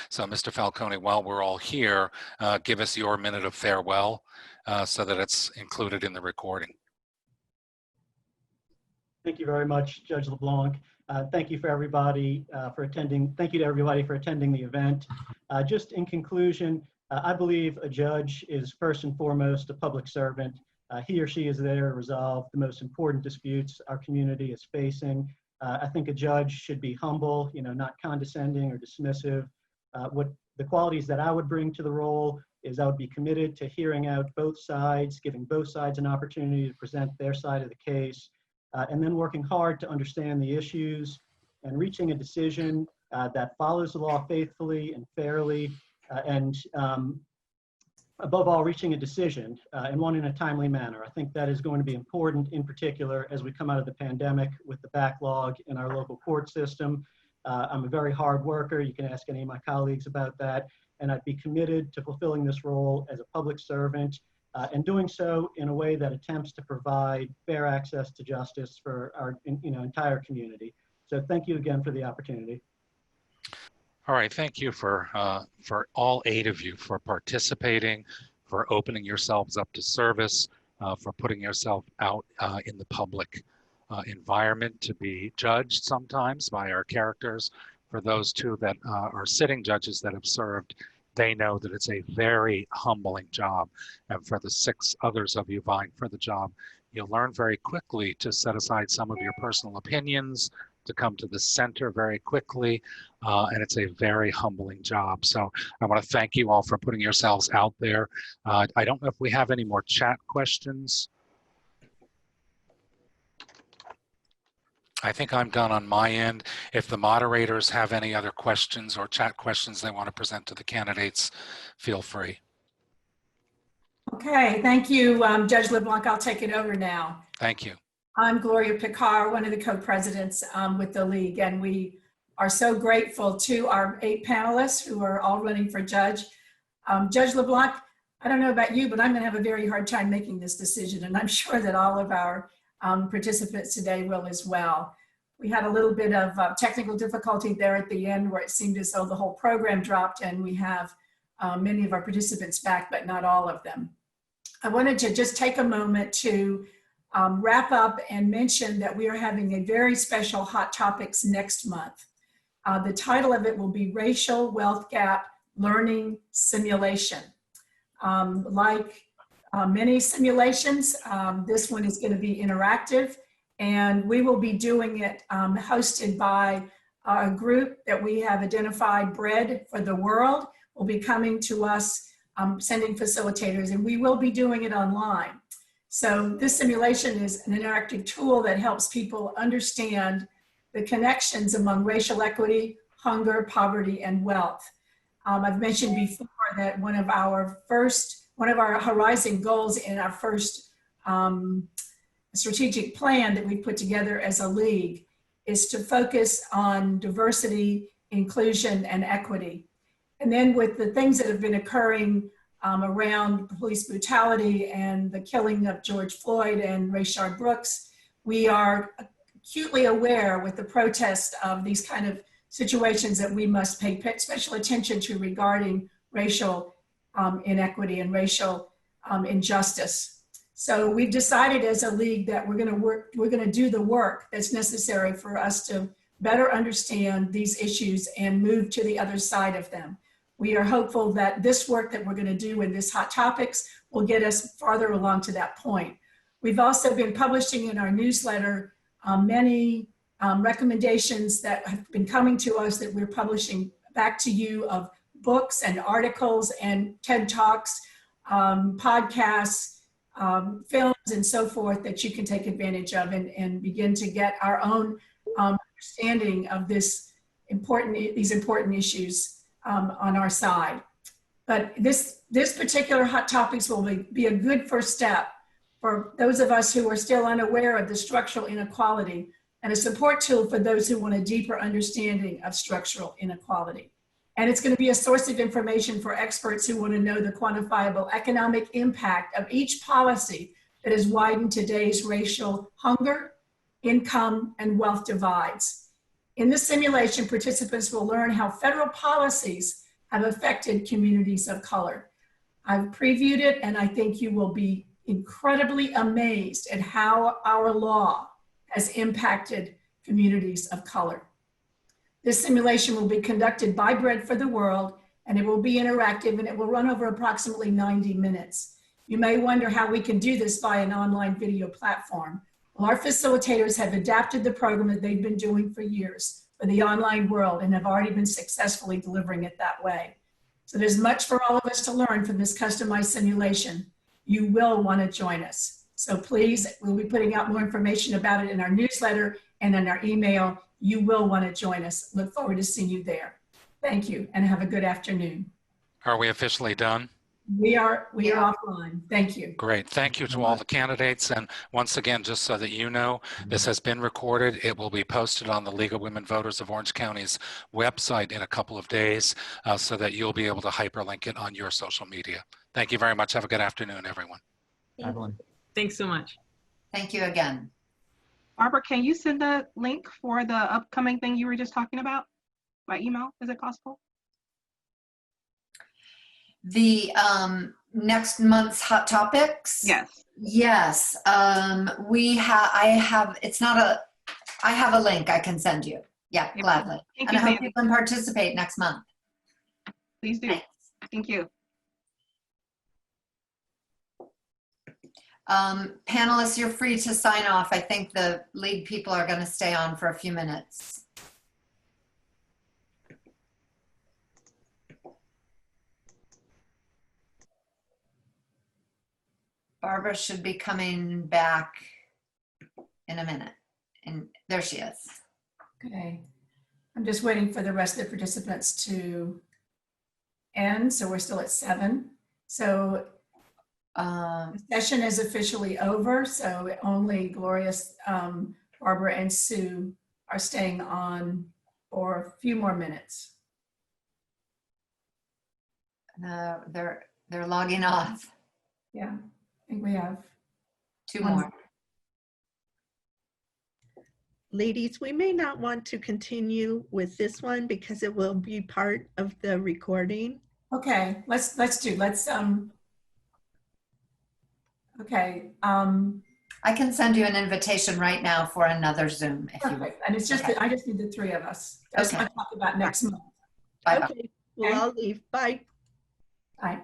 So, Mr. Falcone, while we're all here, give us your minute of farewell so that it's included in the recording. Thank you very much, Judge LeBlanc. Thank you for everybody for attending. Thank you to everybody for attending the event. Just in conclusion, I believe a judge is first and foremost a public servant. He or she is there to resolve the most important disputes our community is facing. I think a judge should be humble, not condescending or dismissive. What the qualities that I would bring to the role is I would be committed to hearing out both sides, giving both sides an opportunity to present their side of the case, and then working hard to understand the issues and reaching a decision that follows the law faithfully and fairly, and above all, reaching a decision and one in a timely manner. I think that is going to be important, in particular, as we come out of the pandemic with the backlog in our local court system. I'm a very hard worker. You can ask any of my colleagues about that. And I'd be committed to fulfilling this role as a public servant and doing so in a way that attempts to provide fair access to justice for our entire community. So thank you again for the opportunity. All right, thank you for all 8 of you for participating, for opening yourselves up to service, for putting yourself out in the public environment to be judged sometimes by our characters. For those 2 that are sitting judges that have served, they know that it's a very humbling job. And for the 6 others of you vying for the job, you'll learn very quickly to set aside some of your personal opinions, to come to the center very quickly, and it's a very humbling job. So I want to thank you all for putting yourselves out there. I don't know if we have any more chat questions. I think I'm done on my end. If the moderators have any other questions or chat questions they want to present to the candidates, feel free. Okay, thank you, Judge LeBlanc. I'll take it over now. Thank you. I'm Gloria Picard, one of the co-presidents with the League, and we are so grateful to our 8 panelists who are all running for judge. Judge LeBlanc, I don't know about you, but I'm going to have a very hard time making this decision, and I'm sure that all of our participants today will as well. We had a little bit of technical difficulty there at the end where it seemed as though the whole program dropped, and we have many of our participants back, but not all of them. I wanted to just take a moment to wrap up and mention that we are having a very special Hot Topics next month. The title of it will be Racial Wealth Gap Learning Simulation. Like many simulations, this one is going to be interactive, and we will be doing it hosted by a group that we have identified, Bread for the World, will be coming to us, sending facilitators, and we will be doing it online. So this simulation is an interactive tool that helps people understand the connections among racial equity, hunger, poverty, and wealth. I've mentioned before that one of our horizon goals in our first strategic plan that we put together as a league is to focus on diversity, inclusion, and equity. And then with the things that have been occurring around police brutality and the killing of George Floyd and Rayshard Brooks, we are acutely aware with the protest of these kind of situations that we must pay special attention to regarding racial inequity and racial injustice. So we've decided as a league that we're going to do the work that's necessary for us to better understand these issues and move to the other side of them. We are hopeful that this work that we're going to do in this Hot Topics will get us farther along to that point. We've also been publishing in our newsletter many recommendations that have been coming to us that we're publishing back to you of books and articles and TED Talks, podcasts, films, and so forth that you can take advantage of and begin to get our own understanding of these important issues on our side. But this particular Hot Topics will be a good first step for those of us who are still unaware of the structural inequality, and a support tool for those who want a deeper understanding of structural inequality. And it's going to be a source of information for experts who want to know the quantifiable economic impact of each policy that has widened today's racial hunger, income, and wealth divides. In this simulation, participants will learn how federal policies have affected communities of color. I've previewed it, and I think you will be incredibly amazed at how our law has impacted communities of color. This simulation will be conducted by Bread for the World, and it will be interactive, and it will run over approximately 90 minutes. You may wonder how we can do this via an online video platform. Well, our facilitators have adapted the program that they've been doing for years for the online world and have already been successfully delivering it that way. So there's much for all of us to learn from this customized simulation. You will want to join us. So please, we'll be putting out more information about it in our newsletter and in our email. You will want to join us. Look forward to seeing you there. Thank you, and have a good afternoon. Are we officially done? We are offline. Thank you. Great. Thank you to all the candidates. And once again, just so that you know, this has been recorded. It will be posted on the League of Women Voters of Orange County's website in a couple of days so that you'll be able to hyperlink it on your social media. Thank you very much. Have a good afternoon, everyone. Everyone. Thanks so much. Thank you again. Barbara, can you send the link for the upcoming thing you were just talking about by email? Is it possible? The next month's hot topics. Yes. Yes. I have a link I can send you. Yeah, gladly. Thank And you, I hope Sandy. you can participate next month. Please do. Thanks. Thank you. Panelists, you're free to sign off. I think the league people are going to stay on for a few minutes. Barbara should be coming back in a minute. And there she is. Okay. I'm just waiting for the rest of the participants to end. So we're still at 7. So the session is officially over. So only Gloria, Barbara, and Sue are staying on for a few more minutes. They're logging off. Yeah, I think we have 2 more. Ladies, we may not want to continue with this one because it will be part of the recording. Okay, let's okay. I can send you an invitation right now for another Zoom if you want. Perfect. And it's just that I just need the 3 of us. That's what I talk about next month. Bye-bye. Okay, we'll all leave. Bye. Bye.